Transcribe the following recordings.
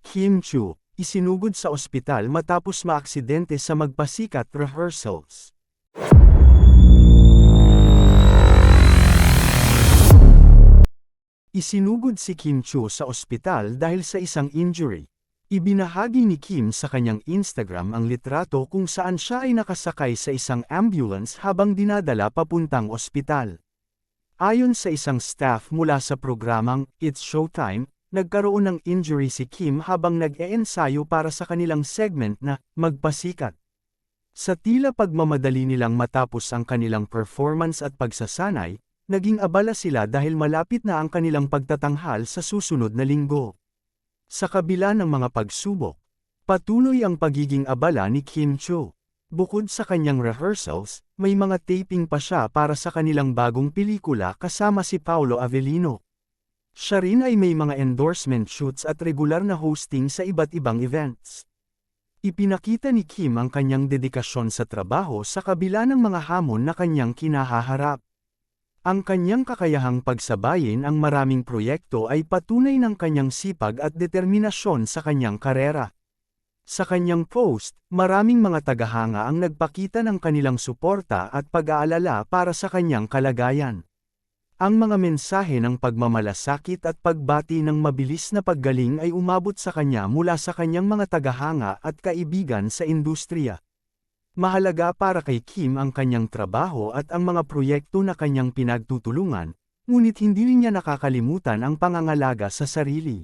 Kim Chu, isinugod sa ospital matapos maaksidente sa magpasikat rehearsals. Isinugod si Kim Chu sa ospital dahil sa isang injury. Ibinahagi ni Kim sa kanyang Instagram ang litrato kung saan siya ay nakasakay sa isang ambulance habang dinadala papuntang ospital. Ayon sa isang staff mula sa programang It's Showtime, nagkaroon ng injury si Kim habang nag-eensayo para sa kanilang segment na Magpasikat. Sa tila pagmamadali nilang matapos ang kanilang performance at pagsasanay, naging abala sila dahil malapit na ang kanilang pagtatanghal sa susunod na linggo. Sa kabila ng mga pagsubok, patuloy ang pagiging abala ni Kim Chu. Bukod sa kanyang rehearsals, may mga taping pa siya para sa kanilang bagong pelikula kasama si Paolo Avellino. Siya rin ay may mga endorsement shoots at regular na hosting sa iba't ibang events. Ipinakita ni Kim ang kanyang dedikasyon sa trabaho sa kabila ng mga hamon na kanyang kinahaharap. Ang kanyang kakayahang pagsabayin ang maraming proyekto ay patunay ng kanyang sipag at determinasyon sa kanyang karera. Sa kanyang post, maraming mga tagahanga ang nagpakita ng kanilang suporta at pag-aalala para sa kanyang kalagayan. Ang mga mensahe ng pagmamalasakit at pagbati ng mabilis na paggaling ay umabot sa kanya mula sa kanyang mga tagahanga at kaibigan sa industriya. Mahalaga para kay Kim ang kanyang trabaho at ang mga proyekto na kanyang pinagtutulungan, ngunit hindi rin niya nakakalimutan ang pangangalaga sa sarili.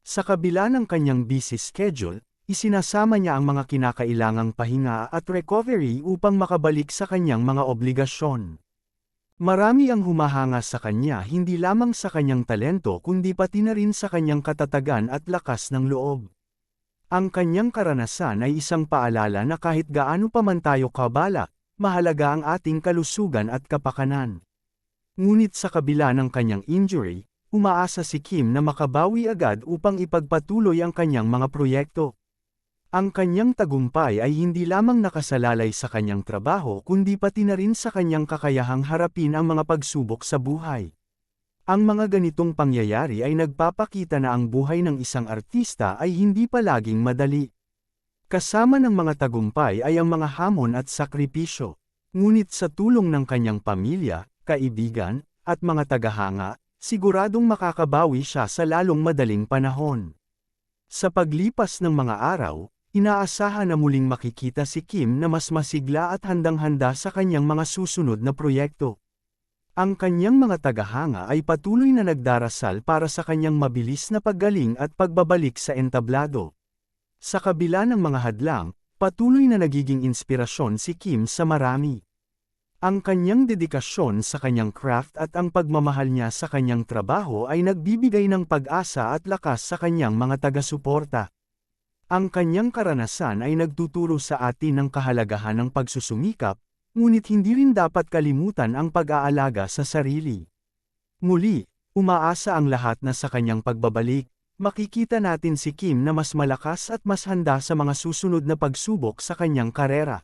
Sa kabila ng kanyang busy schedule, isinasama niya ang mga kinakailangang pahinga at recovery upang makabalik sa kanyang mga obligasyon. Marami ang humahanga sa kanya hindi lamang sa kanyang talento kundi pati na rin sa kanyang katatagan at lakas ng loob. Ang kanyang karanasan ay isang paalala na kahit gaano pa man tayo kabala, mahalaga ang ating kalusugan at kapakanan. Ngunit sa kabila ng kanyang injury, umaasa si Kim na makabawi agad upang ipagpatuloy ang kanyang mga proyekto. Ang kanyang tagumpay ay hindi lamang nakasalalay sa kanyang trabaho kundi pati na rin sa kanyang kakayahang harapin ang mga pagsubok sa buhay. Ang mga ganitong pangyayari ay nagpapakita na ang buhay ng isang artista ay hindi palaging madali. Kasama ng mga tagumpay ay ang mga hamon at sakripisyo. Ngunit sa tulong ng kanyang pamilya, kaibigan, at mga tagahanga, siguradong makakabawi siya sa lalong madaling panahon. Sa paglipas ng mga araw, inaasahan na muling makikita si Kim na mas masigla at handang-handa sa kanyang mga susunod na proyekto. Ang kanyang mga tagahanga ay patuloy na nagdarasal para sa kanyang mabilis na paggaling at pagbabalik sa entablado. Sa kabila ng mga hadlang, patuloy na nagiging inspirasyon si Kim sa marami. Ang kanyang dedikasyon sa kanyang craft at ang pagmamahal niya sa kanyang trabaho ay nagbibigay ng pag-asa at lakas sa kanyang mga taga-suporta. Ang kanyang karanasan ay nagtuturo sa atin ng kahalagahan ng pagsusumikap, ngunit hindi rin dapat kalimutan ang pag-aalaga sa sarili. Muli, umaasa ang lahat na sa kanyang pagbabalik, makikita natin si Kim na mas malakas at mas handa sa mga susunod na pagsubok sa kanyang karera.